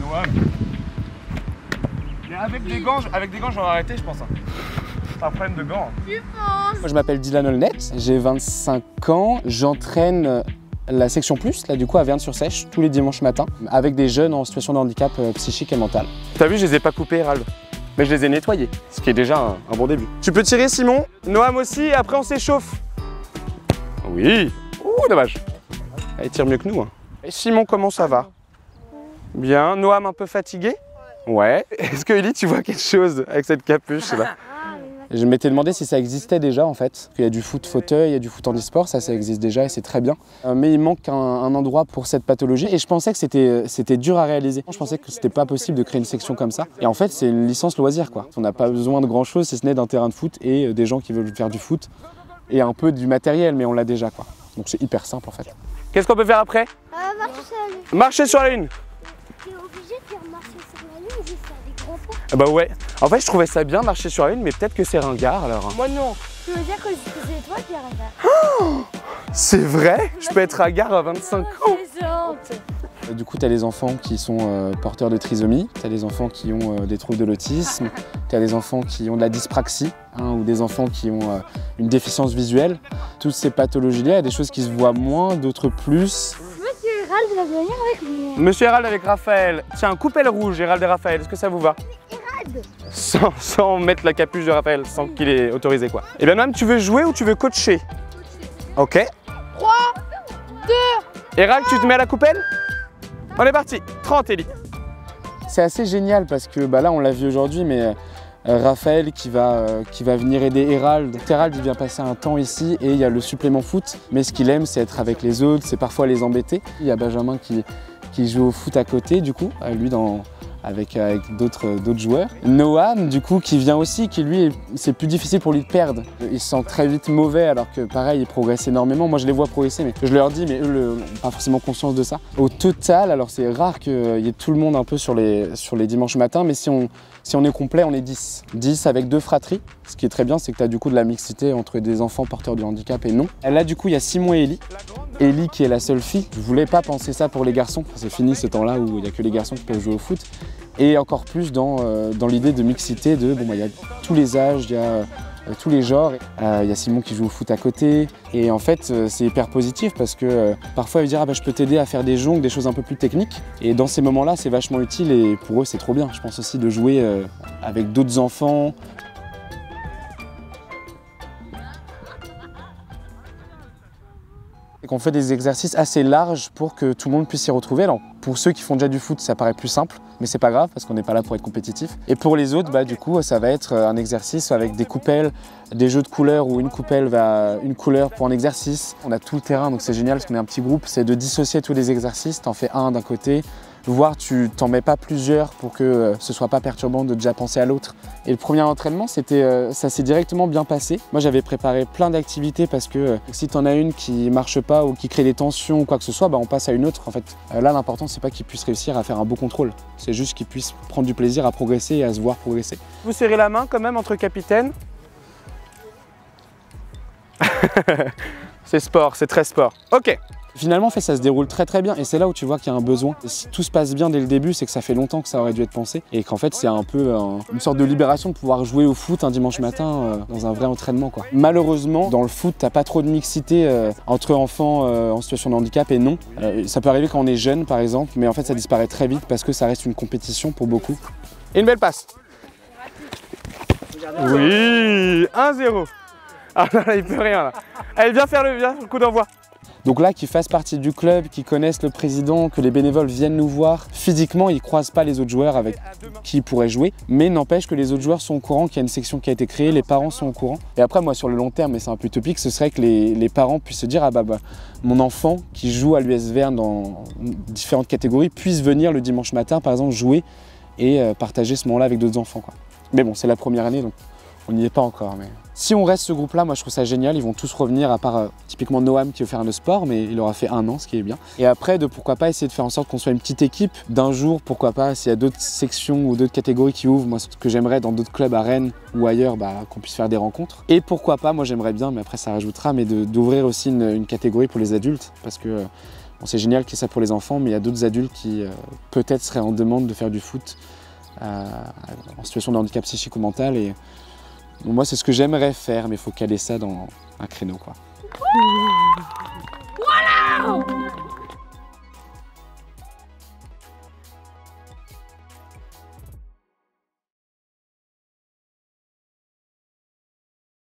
Noam. Mais avec des gants, j'aurais arrêté, je pense. Pas un problème de gants. Moi, je m'appelle Dylan Olnet, j'ai 25 ans, j'entraîne la section plus, là du coup à Verne-sur-Sèche, tous les dimanches matins, avec des jeunes en situation de handicap psychique et mental. T'as vu, je les ai pas coupés, Hérald, mais je les ai nettoyés, ce qui est déjà un bon début. Tu peux tirer, Simon, Noam aussi, et après on s'échauffe. Oui. Ouh, dommage. Elle tire mieux que nous. Hein. Et Simon, comment ça va? Bien. Noam, un peu fatigué? Ouais. Est-ce que Ellie, tu vois quelque chose avec cette capuche là? Je m'étais demandé si ça existait déjà en fait. Il y a du foot fauteuil, il y a du foot handisport, ça existe déjà et c'est très bien. Mais il manque un endroit pour cette pathologie et je pensais que c'était dur à réaliser. Je pensais que c'était pas possible de créer une section comme ça. Et en fait c'est une licence loisir quoi. On n'a pas besoin de grand chose si ce n'est d'un terrain de foot et des gens qui veulent faire du foot et un peu du matériel mais on l'a déjà quoi. Donc c'est hyper simple en fait. Qu'est-ce qu'on peut faire après? Marcher sur la lune. Marcher sur la lune. T'es obligé de faire marcher sur la lune ou juste faire des grands pas? Ah bah ouais. En fait je trouvais ça bien marcher sur la lune mais peut-être que c'est ringard alors. Moi non. Tu veux dire que c'est toi qui es ringard? C'est vrai? Je peux être ringard à 25 ans. Du coup, tu as les enfants qui sont porteurs de trisomie, tu as les enfants qui ont des troubles de l'autisme, tu as les enfants qui ont de la dyspraxie, ou des enfants qui ont une déficience visuelle. Toutes ces pathologies-là, il y a des choses qui se voient moins, d'autres plus. Monsieur Hérald va venir avec moi. Monsieur Hérald avec Raphaël. Tiens, coupez le rouge, Hérald et Raphaël, est-ce que ça vous va? Hérald! Sans mettre la capuche de Raphaël, sans qu'il ait autorisé quoi. Et bien même, tu veux jouer ou tu veux coacher? Ok. 3, 2... Hérald, tu te mets à la coupelle? On est parti, 30 Ellie. C'est assez génial parce que là on l'a vu aujourd'hui mais Raphaël qui va venir aider Hérald. Hérald il vient passer un temps ici et il y a le supplément foot mais ce qu'il aime c'est être avec les autres, c'est parfois les embêter. Il y a Benjamin qui joue au foot à côté du coup, lui avec d'autres joueurs. Noam du coup qui vient aussi, qui lui c'est plus difficile pour lui de perdre. Il se sent très vite mauvais alors que pareil il progresse énormément. Moi je les vois progresser mais je leur dis mais eux n'ont pas forcément conscience de ça. Au total alors c'est rare qu'il y ait tout le monde un peu sur les dimanches matins mais si on est complet on est 10. 10 avec 2 fratries. Ce qui est très bien c'est que tu as du coup de la mixité entre des enfants porteurs de handicap et non. Là du coup il y a Simon et Ellie. Ellie qui est la seule fille. Je voulais pas penser ça pour les garçons. C'est fini ce temps-là où il n'y a que les garçons qui peuvent jouer au foot. Et encore plus dans l'idée de mixité de il y a tous les âges, il y a tous les genres. Il y a Simon qui joue au foot à côté. Et en fait, c'est hyper positif parce que parfois, il veut dire je peux t'aider à faire des jongles, des choses un peu plus techniques. Et dans ces moments-là, c'est vachement utile et pour eux, c'est trop bien. Je pense aussi de jouer avec d'autres enfants. Et qu'on fait des exercices assez larges pour que tout le monde puisse s'y retrouver. Alors, pour ceux qui font déjà du foot, ça paraît plus simple, mais c'est pas grave parce qu'on n'est pas là pour être compétitif. Et pour les autres, du coup, ça va être un exercice avec des coupelles, des jeux de couleurs où une coupelle va une couleur pour un exercice. On a tout le terrain, donc c'est génial parce qu'on est un petit groupe. C'est de dissocier tous les exercices, t'en fais un d'un côté, voire tu t'en mets pas plusieurs pour que ce soit pas perturbant de déjà penser à l'autre. Et le premier entraînement, ça s'est directement bien passé. Moi, j'avais préparé plein d'activités parce que si tu en as une qui marche pas ou qui crée des tensions ou quoi que ce soit, on passe à une autre. En fait, là, l'important, c'est pas qu'ils puissent réussir à faire un beau contrôle. C'est juste qu'ils puissent prendre du plaisir à progresser et à se voir progresser. Vous serrez la main quand même entre capitaines. C'est sport, c'est très sport. Ok. Finalement, en fait, ça se déroule très très bien et c'est là où tu vois qu'il y a un besoin. Et si tout se passe bien dès le début, c'est que ça fait longtemps que ça aurait dû être pensé et qu'en fait, c'est un peu une sorte de libération de pouvoir jouer au foot un dimanche matin dans un vrai entraînement, quoi. Malheureusement, dans le foot, t'as pas trop de mixité entre enfants en situation de handicap et non. Ça peut arriver quand on est jeune, par exemple, mais en fait, ça disparaît très vite parce que ça reste une compétition pour beaucoup. Et une belle passe. Oui, 1-0. Ah non, là, il peut rien là. Allez, viens faire le coup d'envoi. Donc là, qu'ils fassent partie du club, qu'ils connaissent le président, que les bénévoles viennent nous voir. Physiquement, ils ne croisent pas les autres joueurs avec qui ils pourraient jouer, mais n'empêche que les autres joueurs sont au courant qu'il y a une section qui a été créée, les parents sont au courant. Et après, moi, sur le long terme, et c'est un peu utopique, ce serait que les parents puissent se dire mon enfant qui joue à l'US Verne dans différentes catégories puisse venir le dimanche matin, par exemple, jouer et partager ce moment-là avec d'autres enfants, quoi. Mais bon, c'est la première année, donc on n'y est pas encore. Mais... Si on reste ce groupe-là, moi je trouve ça génial, ils vont tous revenir, à part typiquement Noam qui veut faire un sport, mais il aura fait 1 an, ce qui est bien. Et après, pourquoi pas essayer de faire en sorte qu'on soit une petite équipe d'un jour, pourquoi pas, s'il y a d'autres sections ou d'autres catégories qui ouvrent, moi ce que j'aimerais dans d'autres clubs à Rennes ou ailleurs, qu'on puisse faire des rencontres. Et pourquoi pas, moi j'aimerais bien, mais après ça rajoutera, mais d'ouvrir aussi une catégorie pour les adultes, parce que Bon, c'est génial qu'il y ait ça pour les enfants, mais il y a d'autres adultes qui peut-être seraient en demande de faire du foot en situation de handicap psychique ou mental. Et bon, moi, c'est ce que j'aimerais faire, mais il faut caler ça dans un créneau, quoi. Voilà!